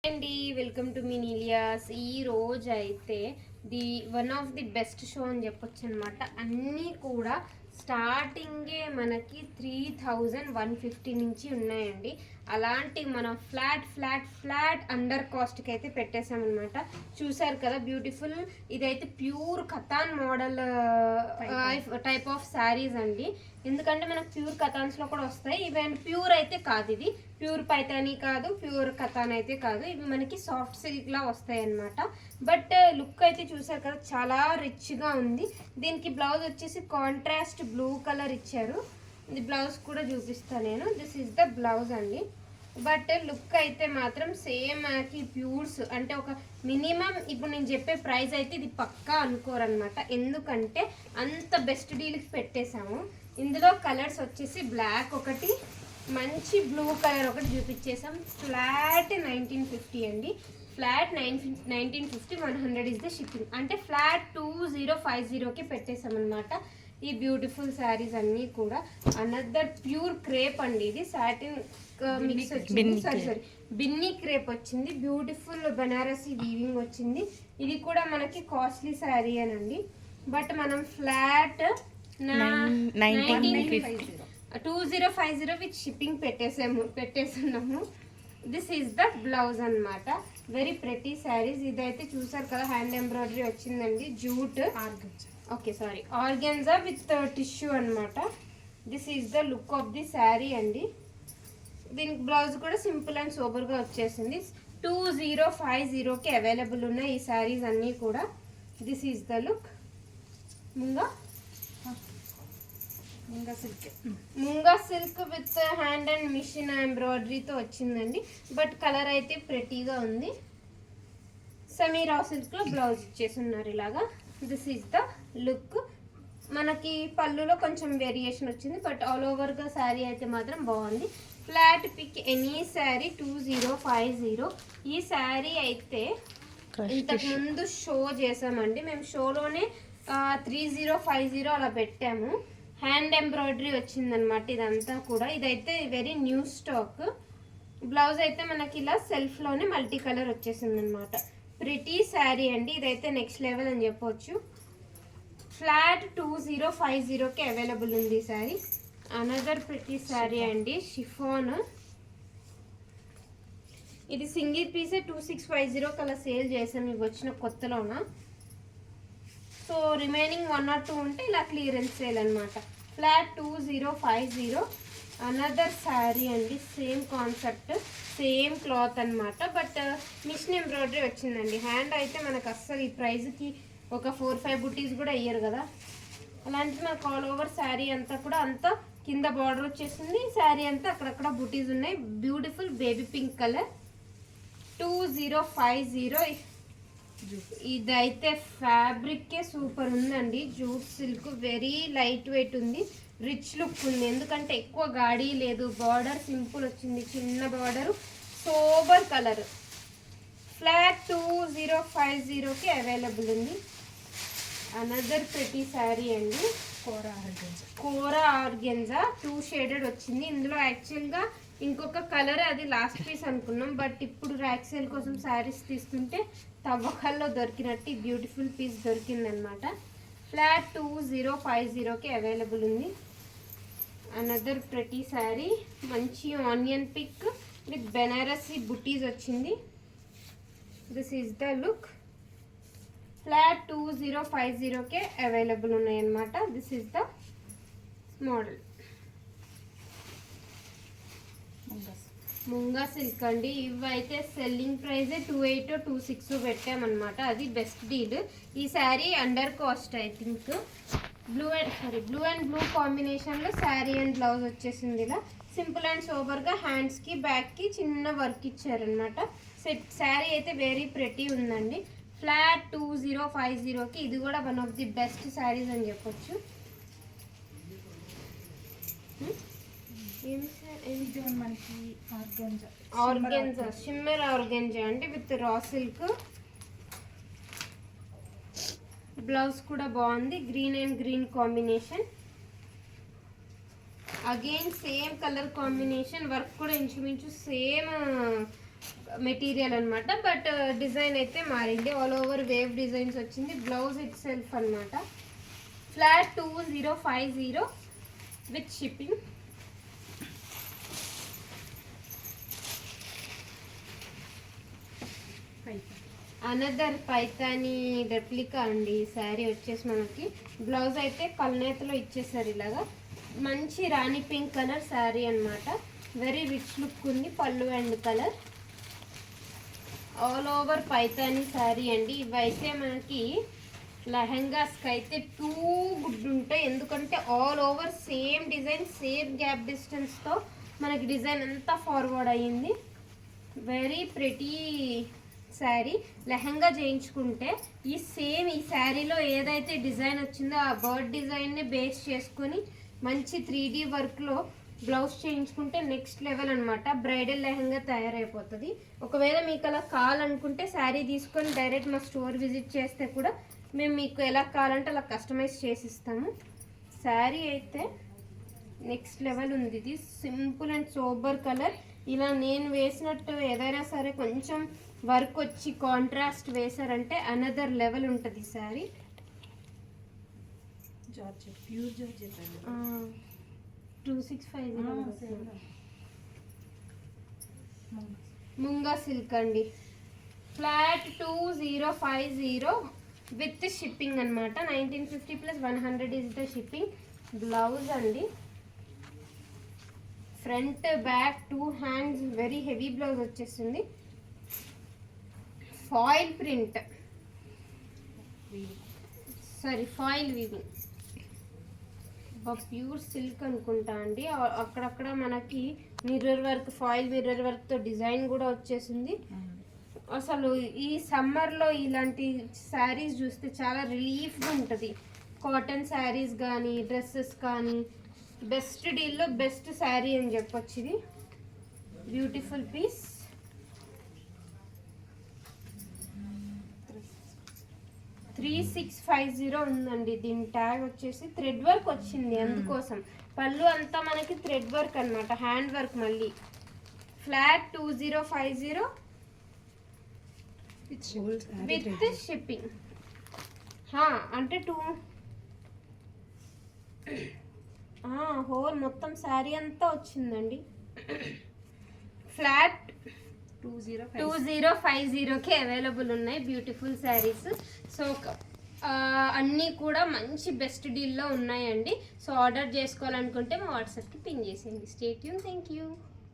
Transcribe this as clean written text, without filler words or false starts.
అండి welcome to me నీలియాస్. ఈ రోజు అయితే one of the best show అని చెప్పొచ్చు అనమాట. అన్నీ కూడా స్టార్టింగే మనకి 3150 నుంచి ఉన్నాయండి. అలాంటి మనం ఫ్లాట్ అండర్ కాస్ట్కి అయితే పెట్టేసామన్నమాట. చూసారు కదా బ్యూటిఫుల్. ఇదైతే pure katan model type of sarees అండి. ఎందుకంటే మనకు ప్యూర్ కథాన్స్లో కూడా వస్తాయి. ఇవన్నీ ప్యూర్ అయితే కాదు, ఇది ప్యూర్ పైతానీ కాదు, ప్యూర్ కథాన్ అయితే కాదు. ఇవి మనకి సాఫ్ట్ సిల్క్ లా వస్తాయి అన్నమాట. బట్ లుక్ అయితే చూసారు కదా, చాలా రిచ్గా ఉంది. దీనికి బ్లౌజ్ వచ్చేసి కాంట్రాస్ట్ బ్లూ కలర్ ఇచ్చారు. ఇది బ్లౌజ్ కూడా చూపిస్తాను నేను. దిస్ ఈస్ ద బ్లౌజ్ అండి. బట్ లుక్ అయితే మాత్రం సేమ్ మనకి ప్యూర్స్ అంటే ఒక మినిమం ఇప్పుడు నేను చెప్పే ప్రైస్ అయితే ఇది పక్కా అనుకోరనమాట. ఎందుకంటే అంత బెస్ట్ డీల్కి పెట్టేశాము. ఇందులో కలర్స్ వచ్చేసి బ్లాక్ ఒకటి, మంచి బ్లూ కలర్ ఒకటి చూపించేసాం. ఫ్లాట్ 1950 అండి. Flat 1950, 100 is the shipping. అంటే ఫ్లాట్ 2050కి పెట్టేసాం అనమాట. ఈ బ్యూటిఫుల్ శారీస్ అన్నీ కూడా అనదర్ ప్యూర్ క్రేప్ అండి. ఇది సాటిన్ మిక్స్ వచ్చింది, సారీ బిన్నీ క్రేప్ వచ్చింది. బ్యూటిఫుల్ బనారసి వీవింగ్ వచ్చింది. ఇది కూడా మనకి కాస్ట్లీ శారీ అనండి. బట్ మనం ఫ్లాట్ 2050 విత్ షిప్పింగ్ పెట్టేస్తున్నాము. దిస్ ఈస్ ద బ్లౌజ్ అనమాట. Very pretty sarees. ఇదైతే చూసారు కదా, హ్యాండ్ ఎంబ్రాయిడరీ వచ్చిందండి. Jute okay sari organza with tissue అనమాట. This is the look of the sari అండి. దీనికి బ్లౌజ్ కూడా సింపుల్ అండ్ సోబర్గా వచ్చేసింది. 2050కి అవైలబుల్ ఉన్నాయి ఈ శారీస్ అన్నీ కూడా. This is the look. Munga silk with hand and machine ఎంబ్రాయిడరీతో వచ్చిందండి. బట్ కలర్ అయితే ప్రెటీగా ఉంది. సెమీ రా సిల్క్లో బ్లౌజ్ ఇచ్చేసి ఉన్నారు ఇలాగా. This is the look. మనకి పళ్ళులో కొంచెం వేరియేషన్ వచ్చింది, బట్ ఆల్ ఓవర్గా శారీ అయితే మాత్రం బాగుంది. Flat pick any sari 2050. ఈ శారీ అయితే ఇంతకుముందు షో చేసామండి మేము. షోలోనే 3050 అలా పెట్టాము. హ్యాండ్ ఎంబ్రాయిడరీ వచ్చిందనమాట ఇదంతా కూడా. ఇదైతే వెరీ న్యూ స్టాక్. బ్లౌజ్ అయితే మనకి ఇలా సెల్ఫ్లోనే మల్టీ కలర్ వచ్చేసింది అనమాట. ప్రిటీ శారీ అండి. ఇదైతే నెక్స్ట్ లెవెల్ అని చెప్పవచ్చు. ఫ్లాట్ 2050కి అవైలబుల్ ఉంది ఈ శారీ. అనదర్ ప్రిటీ శారీ అండి, షిఫాన్. ఇది సింగిల్ పీసే 2650 అలా సేల్ చేసాం ఇవి వచ్చిన కొత్తలోన. సో రిమైనింగ్ 1 or 2 ఉంటే ఇలా క్లియరెన్స్ సేల్ అనమాట. ఫ్లాట్ 2050. అనదర్ శారీ అండి. సేమ్ కాన్సెప్ట్, సేమ్ క్లాత్ అనమాట. బట్ మిషన్ ఎంబ్రాయిడరీ వచ్చిందండి. హ్యాండ్ అయితే మనకు అస్సలు ఈ ప్రైస్కి ఒక 4-5 బుటీస్ కూడా అయ్యారు కదా. అలాంటిది మనకు ఆల్ ఓవర్ శారీ అంతా కూడా అంతా కింద బార్డర్ వచ్చేసింది. శారీ అంతా అక్కడక్కడ బుటీస్ ఉన్నాయి. Beautiful baby pink colour. 2050. ఇదైతే ఫ్యాబ్రిక్కే సూపర్ ఉందండి. Jute silk, very light weight ఉంది. రిచ్ లుక్ ఉంది. ఎందుకంటే ఎక్కువ గాడి లేదు. బార్డర్ సింపుల్ వచ్చింది, చిన్న బార్డరు, సోబర్ కలర్. ఫ్లాట్ 2050కి అవైలబుల్ ఉంది. అనదర్ ప్రెటీ శారీ అండి. కోరా ఆర్గెన్జా 2 షేడెడ్ వచ్చింది. ఇందులో యాక్చువల్గా ఇంకొక కలర్, అది లాస్ట్ పీస్ అనుకున్నాం. బట్ ఇప్పుడు ర్యాక్ సేల్ కోసం శారీస్ తీసుకుంటే తవ్వకాల్లో దొరికినట్టు ఈ బ్యూటిఫుల్ పీస్ దొరికిందనమాట. ఫ్లాట్ 2050కి అవైలబుల్ ఉంది. అనదర్ ప్రెటీ శారీ, మంచి onion pink with Banarasi butis వచ్చింది. This is the look. Flat 2050కే అవైలబుల్ ఉన్నాయన్నమాట. This is the model. Munga silk అండి. ఇవైతే సెల్లింగ్ ప్రైజే 28 or 26 పెట్టామన్నమాట. అది బెస్ట్ డీల్. ఈ sari under cost I think. Blue and blue కాంబినేషన్లో శారీ అండ్ బ్లౌజ్ వచ్చేసింది. ఇలా సింపుల్ అండ్ సోబర్గా హ్యాండ్స్కి బ్యాక్కి చిన్న వర్క్ ఇచ్చారనమాట. సెట్ శారీ అయితే వెరీ ప్రెటీ ఉందండి. ఫ్లాట్ 2050కి ఇది కూడా one of the best saris అని చెప్పొచ్చు. ఆర్గెన్జా, షిమ్మర్ ఆర్గెన్జా అండి విత్ రా సిల్క్. బ్లౌజ్ కూడా బాగుంది. Green and green combination. Again same colour combination. Work కూడా ఇంచుమించు సేమ్ మెటీరియల్ అనమాట. బట్ డిజైన్ అయితే మారింది, ఆల్ ఓవర్ వేవ్ డిజైన్స్ వచ్చింది. బ్లౌజ్ ఇట్ సెల్ఫ్ అనమాట. Flat 2050 with shipping. Another Paithani replica అండి శారీ వచ్చేసి మనకి. బ్లౌజ్ అయితే కల్నేతలో ఇచ్చేసారు ఇలాగా. మంచి రాణి పింక్ కలర్ శారీ అనమాట. వెరీ రిచ్ లుక్ ఉంది. Pallu and colour all over Paithani sari అండి. ఇవైతే మనకి లెహంగాస్కి అయితే టూ గుడ్ ఉంటాయి, ఎందుకంటే all over same design, same gap డిస్టెన్స్తో మనకి డిజైన్ అంతా ఫార్వర్డ్ అయ్యింది. Very pretty sari. లెహంగా చేయించుకుంటే ఈ శారీలో ఏదైతే డిజైన్ వచ్చిందో ఆ బర్డ్ డిజైన్ని బేస్ చేసుకొని మంచి 3D వర్క్లో బ్లౌజ్ చేయించుకుంటే నెక్స్ట్ లెవెల్ అనమాట. బ్రైడల్ లెహంగా తయారైపోతుంది. ఒకవేళ మీకు అలా కావాలనుకుంటే శారీ తీసుకొని డైరెక్ట్ మా స్టోర్ విజిట్ చేస్తే కూడా మేము మీకు ఎలా కావాలంటే అలా కస్టమైజ్ చేసి ఇస్తాము. శారీ అయితే నెక్స్ట్ లెవెల్ ఉంది. ఇది సింపుల్ అండ్ సోబర్ కలర్. ఇలా నేను వేసినట్టు ఏదైనా సరే కొంచెం వర్క్ వచ్చి కాంట్రాస్ట్ వేసారంటే అనదర్ లెవెల్ ఉంటుంది sari. Pure georgette 2650 munga silk అండి. ఫ్లాట్ 2050 విత్ షిప్పింగ్ అనమాట. 1950 plus 100 is the shipping. Blouse అండి, front back 2 hands very heavy blouse వచ్చేస్తుంది. Foil print, sari foil weaving. Pure silk అనుకుంటా అండి. అక్కడక్కడ మనకి మిర్రర్ వర్క్, ఫాయిల్ మిర్రర్ వర్క్తో డిజైన్ కూడా వచ్చేసింది. అసలు ఈ సమ్మర్లో ఇలాంటి శారీస్ చూస్తే చాలా రిలీఫ్గా ఉంటుంది. కాటన్ శారీస్ కానీ డ్రెస్సెస్ కానీ బెస్ట్ డీల్లో బెస్ట్ శారీ అని చెప్పొచ్చు. ఇది బ్యూటిఫుల్ పీస్. $3650 ఉందండి. దీని ట్యాగ్ వచ్చేసి థ్రెడ్ వర్క్ వచ్చింది, అందుకోసం. పళ్ళు అంతా మనకి థ్రెడ్ వర్క్ అనమాట, హ్యాండ్ వర్క్. మళ్ళీ ఫ్లాట్ 2050 విత్ షిప్పింగ్. అంటే హోల్ మొత్తం శారీ అంతా వచ్చిందండి. ఫ్లాట్ 2050కి అవైలబుల్ ఉన్నాయి బ్యూటిఫుల్ శారీస్. సో అన్నీ కూడా మంచి బెస్ట్ డీల్లో ఉన్నాయండి. సో ఆర్డర్ చేసుకోవాలనుకుంటే మా వాట్సాప్కి పిన్ చేసేయండి. Stay tune. Thank you.